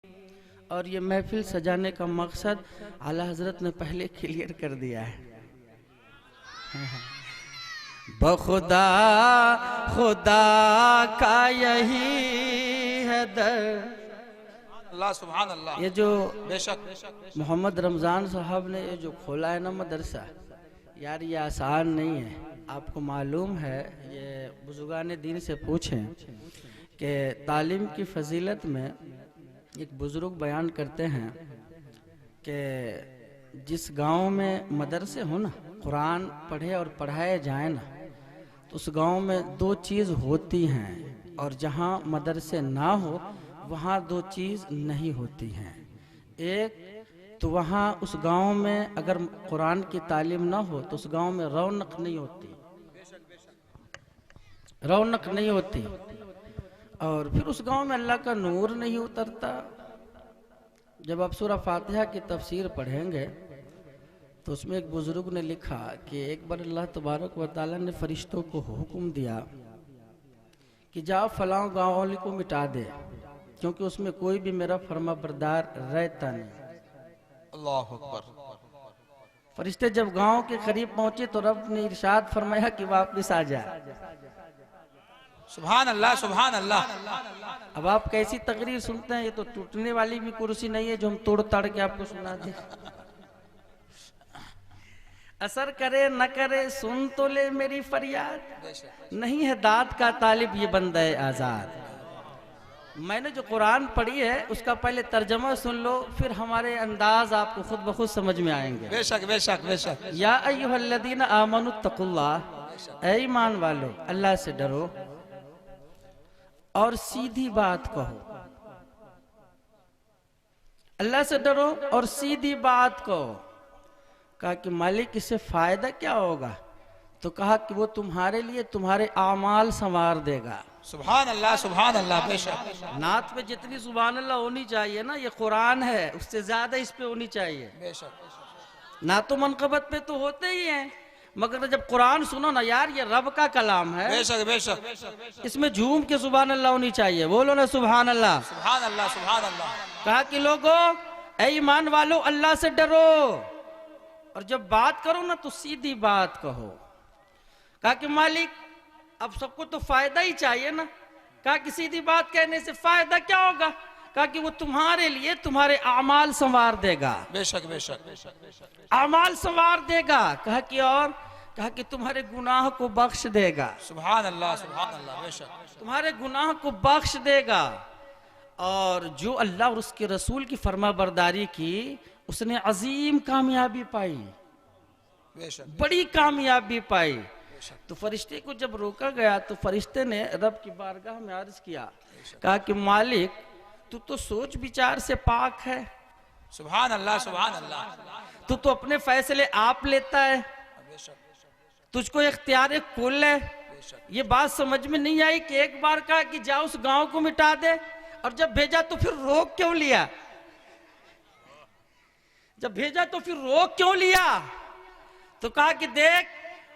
और ये महफिल सजाने का मकसद आला हजरत ने पहले क्लियर कर दिया है। बखुदा खुदा का यही है दर। अल्लाह सुभान अल्लाह। ये जो बेशक मोहम्मद रमज़ान साहब ने ये जो खोला है ना मदरसा, यार ये आसान नहीं है। आपको मालूम है, ये बुजुर्गान दीन से पूछें कि तालीम की फजीलत में एक बुजुर्ग बयान करते हैं कि जिस गांव में मदरसे हो ना, कुरान पढ़े और पढ़ाए जाए ना, तो उस गांव में दो चीज़ होती हैं, और जहां मदरसे ना हो वहां दो चीज़ नहीं होती हैं। एक तो वहाँ उस गांव में अगर कुरान की तालीम ना हो तो उस गांव में रौनक नहीं होती, रौनक नहीं होती। और फिर उस गांव में अल्लाह का नूर नहीं उतरता। जब आप सूरह फातिहा की तफसीर पढ़ेंगे तो उसमें एक बुजुर्ग ने लिखा कि एक बार अल्लाह तबारक व तआला ने फरिश्तों को हुक्म दिया कि जाओ फलां गाँव वाले को मिटा दे, क्योंकि उसमें कोई भी मेरा फर्मा बरदार रहता नहीं। अल्लाह अकबर। फरिश्ते जब गांव के करीब पहुंचे तो रब ने इरशाद फरमाया कि वापस आ जा। सुभान अल्लाह सुभान अल्लाह। अब आप कैसी तकरीर सुनते हैं, ये तो टूटने वाली भी कुर्सी नहीं है जो हम तोड़ ताड़ के आपको सुना दे। असर करे न करे सुन तो ले मेरी फरियाद, नहीं है दाद का तालिब ये बंदा है आजाद। मैंने जो कुरान पढ़ी है उसका पहले तर्जमा सुन लो, फिर हमारे अंदाज आपको खुद ब खुद समझ में आएंगे। बेशक बेशक बेशक। या अय्युहल्लज़ीना आमनु तक़ुल्लाह, ऐ ईमान वालो अल्लाह से डरो और सीधी बात कहो। अल्लाह से डरो और सीधी बात कहो। कहा कि मालिक इससे फायदा क्या होगा? तो कहा कि वो तुम्हारे लिए तुम्हारे आमाल संवार देगा। सुभान अल्लाह सुभान अल्लाह। बेशक नात पे जितनी सुभान अल्लाह होनी चाहिए ना, ये कुरान है, उससे ज्यादा इस पे होनी चाहिए। बेशक। ना तो मनकबत पे तो होते ही हैं, मगर जब कुरान सुनो ना यार, ये रब का कलाम है। बेशक बेशक। इसमें झूम के सुभान अल्लाह होनी चाहिए। बोलो ना सुभान अल्लाह। सुभान अल्लाह सुभान अल्लाह। कहा कि लोगों, ऐ ईमान वालो अल्लाह से डरो, और जब बात करो ना तो सीधी बात कहो। कहा कि मालिक अब सबको तो फायदा ही चाहिए ना। कहा कि सीधी बात कहने से फायदा क्या होगा? कहा कि वो तुम्हारे लिए तुम्हारे आमाल संवार देगा। बेशक बेशक। आमाल संवार देगा। कहा कि और? कहा कि तुम्हारे गुनाह को बख्श देगा। सुभान अल्लाह सुभान अल्लाह। बेशक तुम्हारे गुनाह को बख्श देगा। और जो अल्लाह और उसके रसूल की फर्मा बरदारी की, उसने अजीम कामयाबी पाई, बेशक बड़ी कामयाबी पाई। तो फरिश्ते को जब रोका गया तो फरिश्ते ने रब की बारगाह में अर्ज किया, कहा कि मालिक तू तो सोच विचार से पाक है, सुभान अल्लाह सुभान अल्लाह। तू तो अपने फैसले आप लेता है, तुझको इख्तियार कुल है। ये बात समझ में नहीं आई कि एक बार कहा कि जा उस गांव को मिटा दे, और जब भेजा तो फिर रोक क्यों लिया? जब भेजा तो फिर रोक क्यों लिया? तो कहा कि देख,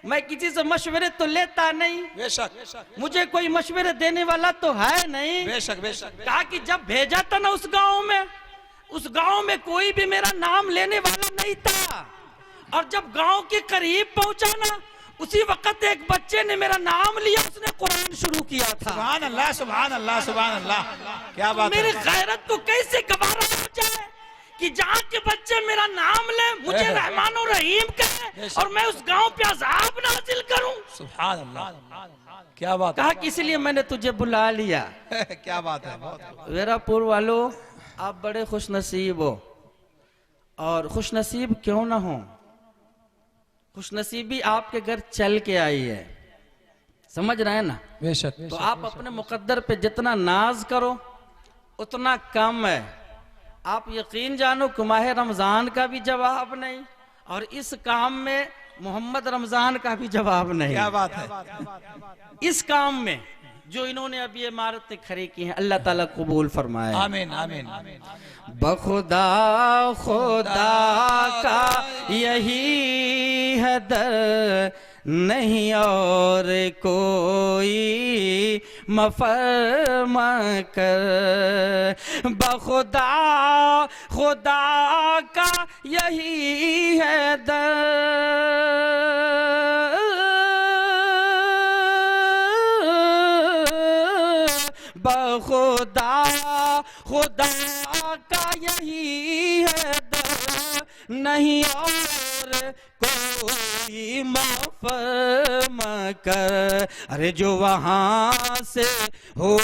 मैं किसी से मशवरे तो लेता नहीं, बेशक मुझे कोई मशवरे देने वाला तो है नहीं। बेशक बेशक। कहा कि जब भेजा था ना उस गांव में कोई भी मेरा नाम लेने वाला नहीं था, और जब गांव के करीब पहुंचा ना, उसी वक्त एक बच्चे ने मेरा नाम लिया, उसने कुरान शुरू किया था। सुभान अल्लाह सुभान अल्लाह सुभान अल्लाह। क्या बात है। मेरी गैरत को कैसे गवारा हो जाए कि जहाँ के बच्चे मेरा नाम ले, मुझे रहमान और रहीम कहे, और मैं उस गांव पे अज़ाब नाज़िल करूं। सुभान अल्लाह। क्या बात। कहा कि इसलिए मैंने तुझे बुला लिया। क्या बात है। बहुत वेरापुर वालों, आप बड़े खुश नसीब हो, और खुश नसीब क्यों ना हो, खुश नसीबी आपके घर चल के आई है। समझ रहे हैं ना? बेशक। तो आप अपने मुकद्दर पे जितना नाज करो उतना कम है। आप यकीन जानो कि माह रमजान का भी जवाब नहीं, और इस काम में मोहम्मद रमजान का भी जवाब नहीं। क्या बात है। इस काम में जो इन्होंने अभी इमारतें खड़ी की हैं, अल्लाह ताला कबूल फरमाए। आमीन आमीन। बखुदा खुदा का यही है दर, नहीं और कोई मफरमा कर, बखुदा खुदा का यही है दर, बखुदा खुदा का यही है दर, नहीं और कोई माफ कर। अरे जो वहाँ से हो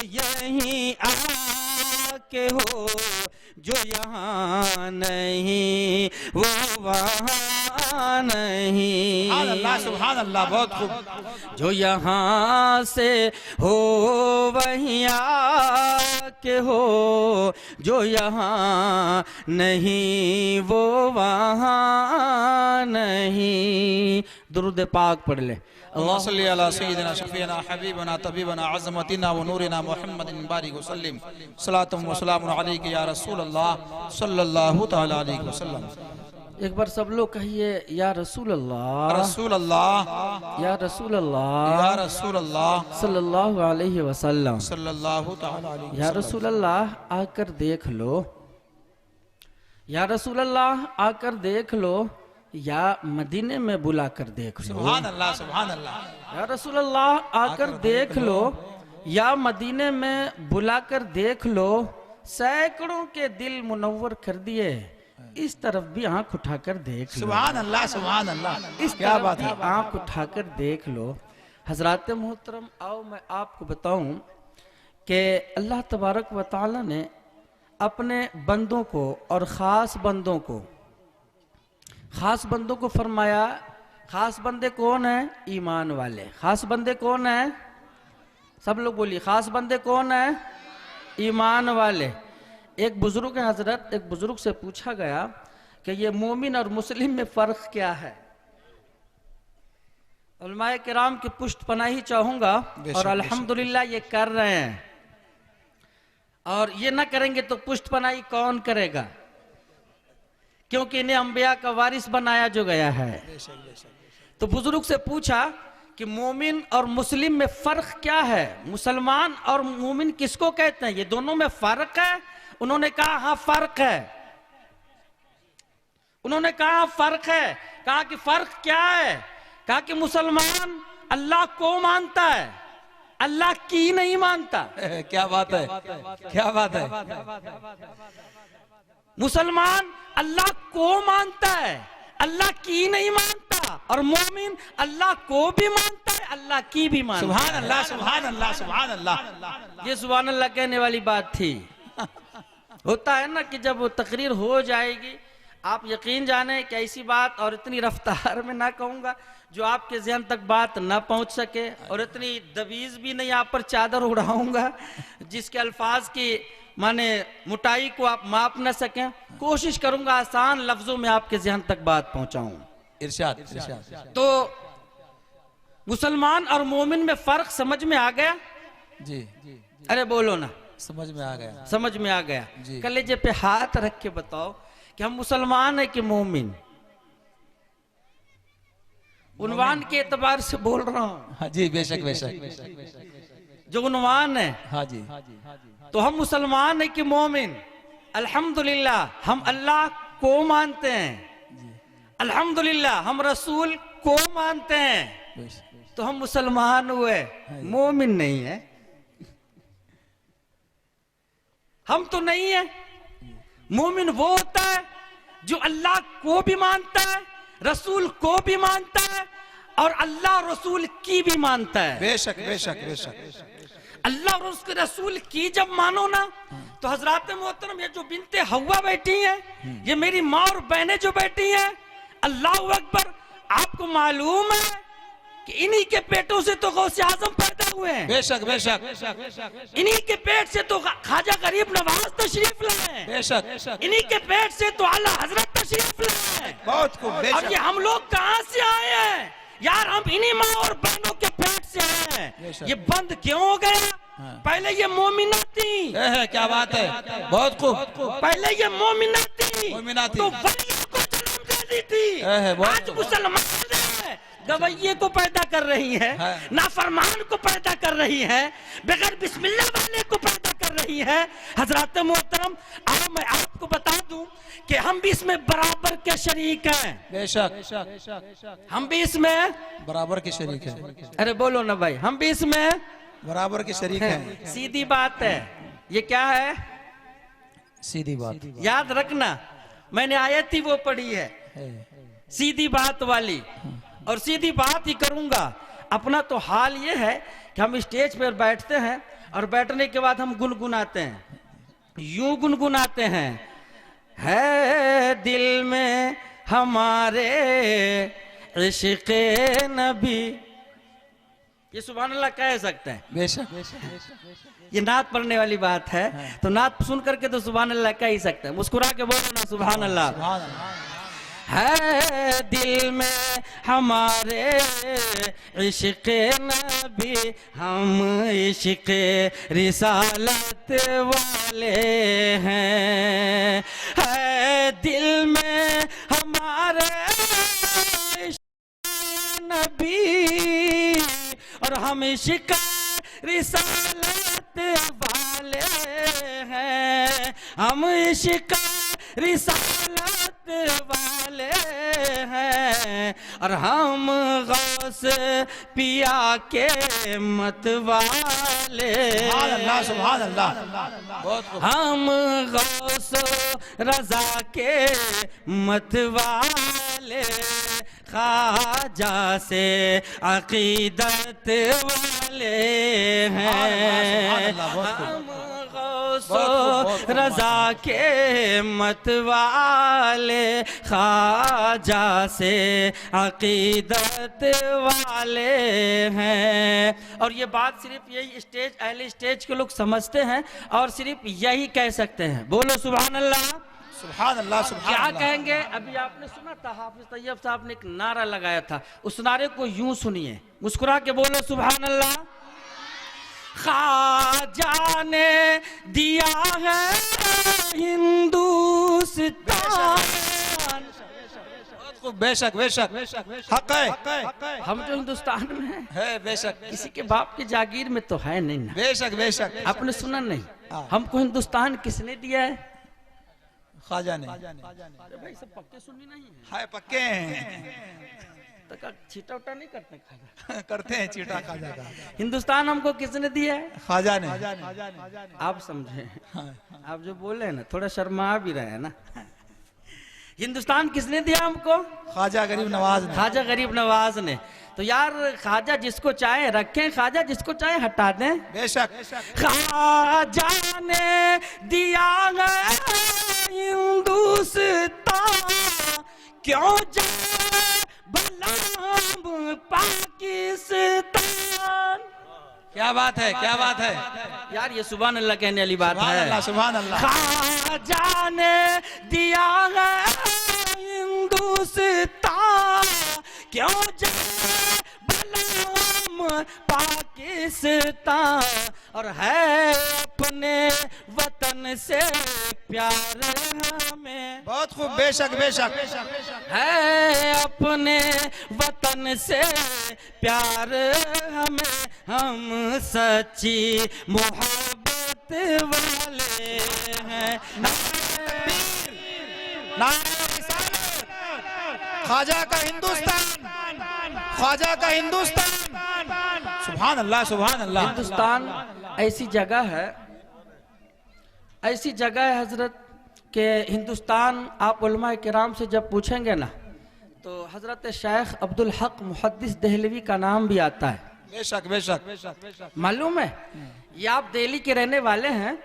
यहीं आके हो, जो यहाँ नहीं वो वहाँ नहीं। अल्लाह सुभान अल्लाह, बहुत खूब। जो यहाँ से हो वहीं आके हो, जो यहाँ नहीं वो वहाँ नहीं। दुरूद पाक पढ़ ले। अल्लाह सल्ली अला सय्यिदिना शफीना हबीबना तबीबना अज़मतिना व नूरिना मुहम्मदिन बारिक वसल्लिम, सलातुम व सलामुन अलैका या रसूल अल्लाह सल्लल्लाहु तआला अलैहि वसल्लम। एक बार सब लोग कहिए या रसूल अल्लाह, रसूल अल्लाह, या रसूल अल्लाह, या रसूल अल्लाह सल्लल्लाहु अलैहि वसल्लम, सल्लल्लाहु तआला अलैहि या वसल्लम। रसूल अल्लाह आकर देख लो, या रसूल अल्लाह आकर देख लो, या मदीने में बुला कर देख लो। सुभान अल्लाह, सुभान अल्लाह। या रसूल अल्लाह आकर देख लो, या मदीने में बुला कर देख लो, सैकड़ों के दिल मुनव्वर कर दिए, इस तरफ भी आंख उठाकर देख लो। सुभान अल्लाह, सुभान अल्लाह। इस क्या तरफ बात भी है। आंख उठाकर देख लो। हजरात मोहतरम, आओ मैं आपको बताऊं कि अल्लाह तबारक व तआला ने अपने बंदों को और ख़ास बंदों को फरमाया। ख़ास बंदे कौन है? ईमान वाले। ख़ास बंदे कौन है? सब लोग बोलिए, ख़ास बंदे कौन है? ईमान वाले। एक बुजुर्ग हजरत, एक बुजुर्ग से पूछा गया कि ये मोमिन और मुस्लिम में फ़र्क क्या है? उलमाए किराम की पुष्ट पनाही चाहूँगा, और अल्हम्दुलिल्लाह ये कर रहे हैं, और ये ना करेंगे तो पुष्ट पनाही कौन करेगा? क्योंकि इन्हें अंबिया का वारिस बनाया जो गया है। तो बुजुर्ग से पूछा कि मोमिन और मुस्लिम में फर्क क्या है? मुसलमान और मोमिन किसको कहते हैं? ये दोनों में फर्क है? उन्होंने कहा हाँ फर्क है। उन्होंने कहा फर्क है। कहा कि फर्क क्या है? कहा कि मुसलमान अल्लाह को मानता है, अल्लाह की नहीं मानता। क्या बात है, क्या बात है। मुसलमान अल्लाह को मानता है, अल्लाह की नहीं मानता, और मोमिन अल्लाह को भी मानता है, अल्लाह की भी मानता है। सुभान अल्लाह, सुभान अल्लाह, सुभान अल्लाह। ये सुभान अल्लाह कहने वाली बात थी। होता है ना कि जब वो तकरीर हो जाएगी, आप यकीन जाने कि ऐसी बात, और इतनी रफ्तार में ना कहूँगा जो आपके ज़हन तक बात ना पहुँच सके, और इतनी दबीज भी नहीं आप पर चादर उड़ाऊंगा जिसके अल्फाज की माने मोटाई को आप माप ना सकें। कोशिश करूंगा आसान लफ्जों में आपके ज़हन तक बात पहुंचाऊं। इरशाद, इरशाद। तो मुसलमान और मोमिन में फर्क समझ में आ गया? जी, अरे बोलो ना। समझ में आ गया, समझ में आ गया। जी। कलेजे पे हाथ रख के बताओ कि हम मुसलमान है कि मोमिन? उन्वान के एतबार से बोल रहा हूँ। हाँ जी, बेशक बेशक। जो उन्वान है, हाँ जी, तो हम मुसलमान है कि मोमिन? अल्हम्दुलिल्लाह हम अल्लाह को मानते हैं, अल्हम्दुलिल्लाह हम रसूल को मानते हैं, तो हम मुसलमान हुए, मोमिन नहीं है। हम तो नहीं है। मोमिन वो होता है जो अल्लाह को भी मानता है, रसूल को भी मानता है, और अल्लाह रसूल की भी मानता है। बेशक बेशक बेशक। अल्लाह और उसके रसूल की जब मानो ना, तो हजरात मोहतरम, ये जो बिनते हवा बैठी हैं, ये मेरी माँ और बहनें जो बैठी हैं, अल्लाह अकबर, आपको मालूम है कि इन्हीं के पेटों से तो गौसे आजम पैदा हुए हैं। बेशक बेशक। इन्हीं के पेट से तो ख्वाजा गरीब नवाज तशरीफ लाए। बेशक। इन्हीं के पेट से तो आला हजरत तशरीफ लाए। बहुत खूब। और ये हम लोग कहाँ से आए हैं यार? हम इन्हीं माँ और बहनों के पेट से आए हैं। ये बंद क्यों हो गया? पहले ये मोमिना थी। क्या बात है, बहुत खूब। पहले ये मोमिना थी, मोमिना थी, तो वलियों को जन्म दे दी थी। आज मुसलमान है गवैये को पैदा कर रही है, है। नाफरमान को पैदा कर रही है, बगैर बिस्मिल्लाह वाले को पैदा कर रही है। हजरत मोहतरम, अब मैं आपको बता दूं कि हम भी इसमें बराबर के शरीक हैं। बेशक हम भी इसमें बराबर के शरीक है। अरे बोलो ना भाई, हम भी इसमें बराबर के शरीक है। सीधी बात है। ये क्या है? सीधी बात। याद रखना, मैंने आयत ही वो पढ़ी है, सीधी बात वाली, और सीधी बात ही करूंगा। अपना तो हाल ये है कि हम स्टेज पर बैठते हैं और बैठने के बाद हम गुनगुनाते हैं, यूं गुनगुनाते हैं, है दिल में हमारे इश्क़ नबी। ये सुभान अल्लाह कह सकते हैं। बेशक ये नात पढ़ने वाली बात है, तो नात सुन करके तो सुभान अल्लाह कह ही सकते हैं। मुस्कुरा के बोलो ना सुभान अल्लाह। है दिल में हमारे इश्क़ नबी, हम इश्क़ रिसालत वाले हैं। है दिल में हमारे इश्क़ नबी और हम इश्क़ रिसालत वाले हैं। हम इश्क़ रिसालत वाले हैं और हम गौस पिया के मत वाले। सुभान अल्लाह। हम गौस रजा के मत वाले, ख्वाजा से अकीदत वाले हैं। हम गौस रजा के मत वाले, ख्वाजा से अकीदत वाले हैं। और ये बात सिर्फ यही स्टेज, अहले स्टेज के लोग समझते हैं और सिर्फ यही कह सकते हैं। बोलो सुभान अल्लाह। सुभान अल्लाह। सुभान क्या अल्लाह। कहेंगे? अभी आपने सुना था, हाफिज तैयब साहब ने एक नारा लगाया था, उस नारे को यूं सुनिए, मुस्कुरा के बोलो सुभान अल्लाह। ख्वाजा ने दिया है हिंदुस्तान। बेशक हक है। हम जो हिंदुस्तान में है बेशक। किसी के बाप की जागीर में तो है नहीं ना। बेशक आपने सुना नहीं? हमको हिंदुस्तान किसने दिया है? ख्वाजा ने। भाई सब पक्के सुनी नहीं है, हाय पक्के हैं। तो का छीटा उटा नहीं करते खाना करते हैं चीटा ख्वाजा का। हिंदुस्तान हमको किसने दिया है? ख्वाजा ने। आप समझे? आप जो बोले हैं ना, थोड़ा शर्मा भी रहे हैं ना। हिंदुस्तान किसने दिया हमको? ख्वाजा गरीब नवाज ने। ख्वाजा गरीब नवाज ने। तो यार ख्वाजा जिसको चाहे रखें, ख्वाजा जिसको चाहे हटा दें। बेशक। ख्वाजा ने दिया है हिंदुस्तान, क्यों जाए बलाम पाकिस्तान। क्या बात है, क्या बात है यार, ये सुभान अल्लाह कहने वाली बात है। सुभान अल्लाह। ख्वाजा ने दिया है हिंदुस्तान, क्यों जाए बलाम पाकिस्तान। और है अपने वतन से प्यार हमें। बहुत खूब। बेशक है अपने वतन से प्यार हमें, हम सच्ची मोहब्बत वाले हैं। ख्वाजा का हिंदुस्तान, ख्वाजा का हिंदुस्तान। सुभान अल्लाह। सुभान अल्लाह। हिंदुस्तान ऐसी जगह है, ऐसी जगह है हजरत के हिंदुस्तान, आप उलमा किराम से जब पूछेंगे ना, तो हजरत शेख अब्दुल हक मुहद्दिस देहलवी का नाम भी आता है। बेशक। मालूम है? ये आप दिल्ली के रहने वाले हैं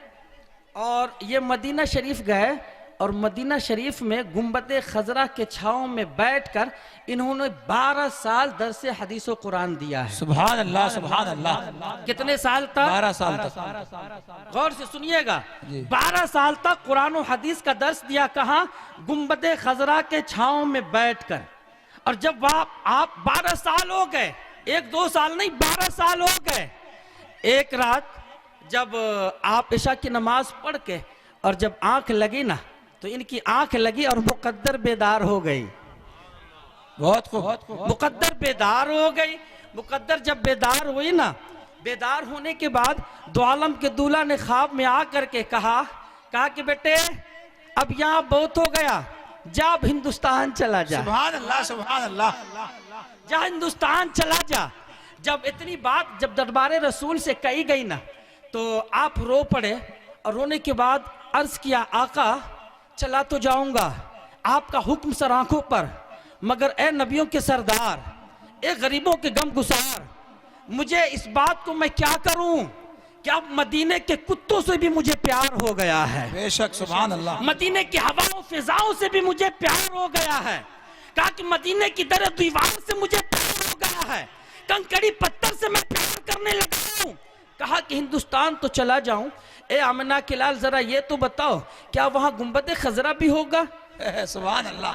और ये मदीना शरीफ गए और मदीना शरीफ में गुम्बद खजरा के छाँव में बैठकर इन्होंने 12 साल दर्स हदीस व कुरान दिया है। सुभान अल्लाह। सुभान अल्लाह। कितने साल तक? 12 साल तक। गौर से सुनिएगा, 12 साल तक कुरान और हदीस का दर्स दिया। कहाँ? गुम्बद खजरा के छाँव में बैठकर। और जब आप 12 साल हो गए, 1-2 साल नहीं, 12 साल हो गए। एक रात जब आप इशा की नमाज पढ़ के और जब आंख लगी ना, तो इनकी आंख लगी और मुकद्दर बेदार हो गई। बहुत खूब। मुकद्दर बेदार हो गई। मुकद्दर जब बेदार हुई ना, बेदार होने के बाद दो आलम के दूल्हा ने ख्वाब में आकर के कहा कि बेटे अब यहाँ बहुत हो गया, जा अब हिंदुस्तान चला जा। सुभान अल्लाह, सुभान अल्लाह। जा हिंदुस्तान चला जा। जब इतनी बात जब दरबारे रसूल से कही गई ना, तो आप रो पड़े और रोने के बाद अर्ज किया, आका चला तो जाऊंगा, आपका हुक्म सर आंखों पर, मगर ए नबियों के सरदार, ए गरीबों के गम गुसार, मुझे इस बात को मैं क्या करूं कि अब मदीने के कुत्तों से भी मुझे प्यार हो गया है। बेशक, सुभान अल्लाह। मदीने की हवाओं फिजाओं से भी मुझे प्यार हो गया है। कहा कि मदीने की दर दीवार से मुझे प्यार हो गया है, कंकड़ी पत्थर से मैं प्यार करने लगा हूं। कहा कि हिंदुस्तान तो चला जाऊं, ए आमिना के लाल जरा ये तो बताओ, क्या वहां गुंबद खजरा भी होगा? सुभान अल्लाह,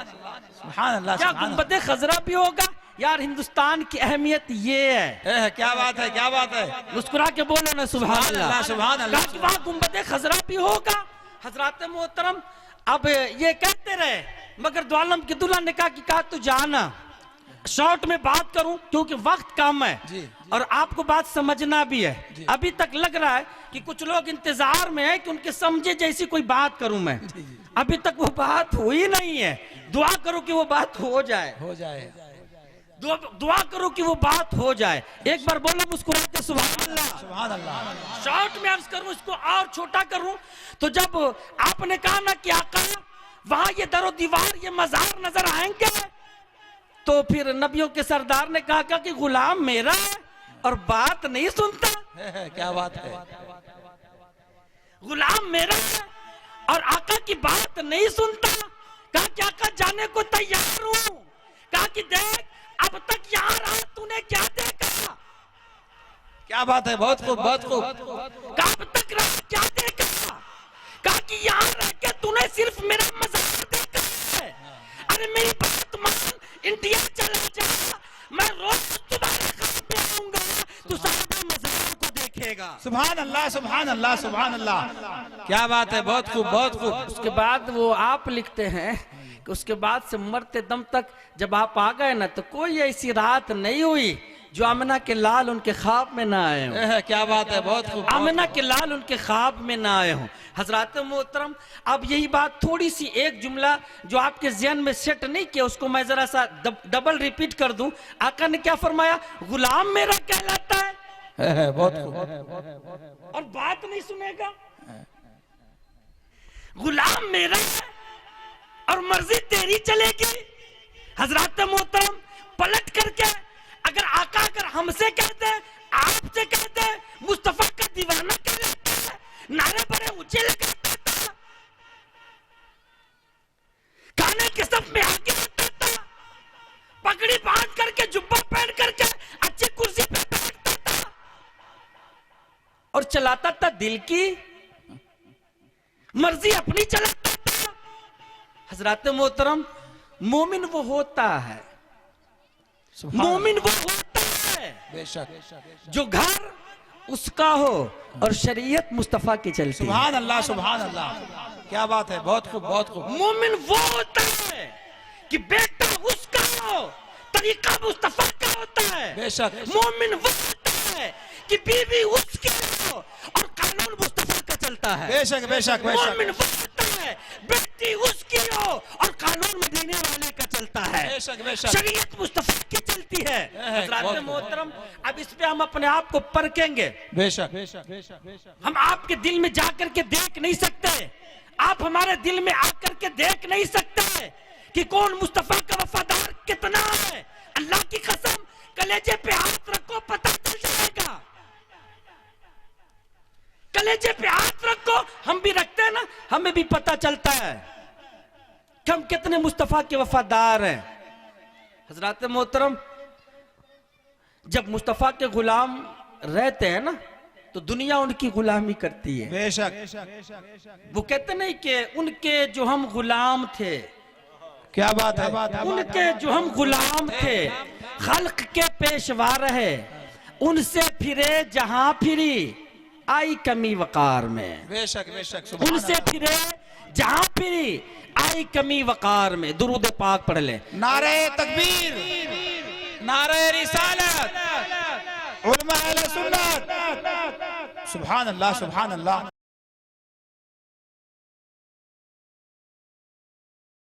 सुभान अल्लाह। क्या गुंबद खजरा भी होगा? यार हिंदुस्तान की अहमियत ये है। क्या बात है, क्या बात है। मुस्कुरा के बोलो ना सुभान अल्लाह, सुभान अल्लाह। वहां गुंबद खजरा भी होगा। हजरात मोहतरम अब ये कहते रहे, मगर दो आलम के दूल्हा ने कहा तू जाना, शॉर्ट में बात करूं क्योंकि वक्त कम है जी, और आपको बात समझना भी है। अभी तक लग रहा है कि कुछ लोग इंतजार में है कि उनके समझे जैसी कोई बात करूं मैं। अभी तक वो बात हुई नहीं है। दुआ करो कि वो बात हो जाए, हो जाए। दुआ करो कि वो बात हो जाए। एक बार बोलो मुस्कुरा के सुभान अल्लाह, सुभान अल्लाह। शॉर्ट में अर्ज करूं, इसको और छोटा करूं तो जब आपने कहा ना कि आका वहां ये दरो दीवार ये मजार नजर आएंगे, तो फिर नबियों के सरदार ने कहा कि गुलाम मेरा है और बात नहीं सुनता। क्या बात है। गुलाम मेरा है और आका की बात नहीं सुनता। कहा कि आका जाने को तैयार हूं। कहा कि देख अब तक यहाँ रहा तूने क्या देखा? क्या बात है, बहुत खूब, बहुत खूब। कहा अब तक रहा क्या देखा? कहा कि यहाँ रह के तूने सिर्फ मेरा मजाक देखा है। अरे मेरी बात मान, इंडिया चला जा, मैं रोज तुम्हारे घर पे आऊंगा, तू सारा मजाक को देखेगा। सुभान अल्लाह, सुभान अल्लाह, सुभान अल्लाह। क्या बात है, बहुत खूब, बहुत खूब। उसके बाद वो आप लिखते हैं कि उसके बाद से मरते दम तक जब आप आ गए ना, तो कोई ऐसी रात नहीं हुई जो आमिना के लाल उनके ख्वाब में ना आए हों। क्या बात है, बहुत खूब। आमिना के लाल उनके ख्वाब में ना आए हों। हजरात मोहतरम अब यही बात थोड़ी सी एक जुमला जो आपके ज़हन में सेट नहीं किया, उसको मैं जरा सा डबल रिपीट कर दूं। आका ने क्या फरमाया? गुलाम मेरा कहलाता है। बहुत खूब। और बात नहीं सुनेगा। गुलाम मेरा है और मर्जी तेरी चलेगी। हजरात मोहतरम पलट करके अगर आका अगर हमसे कहते, आपसे कहते, मुस्तफा का दीवाना कहलाता है, नारे बड़े ऊंचे लगाता था, खाने के सब में आगे आता था, पगड़ी बांध करके जुब्बा पहन करके अच्छी कुर्सी पे बैठता था और चलाता था दिल की मर्जी, अपनी चलाता था। हजरात मोहतरम मोमिन वो होता है, मोमिन वो होता है बेशक, जो घर उसका हो और शरीयत मुस्तफा की चलती। सुभान अल्लाह, सुभान अल्लाह। क्या बात है, बहुत खूब, बहुत खूब। मोमिन वो होता है कि बेटा उसका हो, तरीका मुस्तफा का होता है। बेशक। मोमिन वो होता है कि बीवी उसकी हो और कानून मुस्तफा का चलता है। बेशक, बेशक, बेशक। मोमिन वो होता है बेटी उसकी हो और कानून मदीने वाले का चलता है। बेशक, बेशक। शरीयत मुस्तफा की चलती है। हज़रात मोहतरम अब इस पे हम अपने आप को परखेंगे। बेशक, बेशक, बेशक, बेशक। हम आपके दिल में जाकर के देख नहीं सकते, आप हमारे दिल में आकर के देख नहीं सकते कि कौन मुस्तफा का वफादार कितना है। अल्लाह की कसम कलेजे पे हाथ रखो, पता चल जाएगा। कलेजे पे हाथ रखो, हम भी रखते हैं ना, हमें भी पता चलता है कि हम कितने मुस्तफा के वफादार हैं। हजरात मोहतरम जब मुस्तफा के गुलाम रहते हैं ना, तो दुनिया उनकी गुलामी करती है। बेशक। वो कहते नहीं कि उनके जो हम गुलाम थे, क्या बात है, उनके जो हम गुलाम थे, खल्क के पेशवा रहे, उनसे फिरे जहां फिरी आई कमी वकार में। बेशक, बेशक। उनसे फिरे जहां फिरी आई कमी वकार में दुरूद पाक पढ़ ले। नारे तकबीर, नारे रिसालत, उलमा अहले सुन्नत, सुभान अल्लाह सुभान अल्लाह।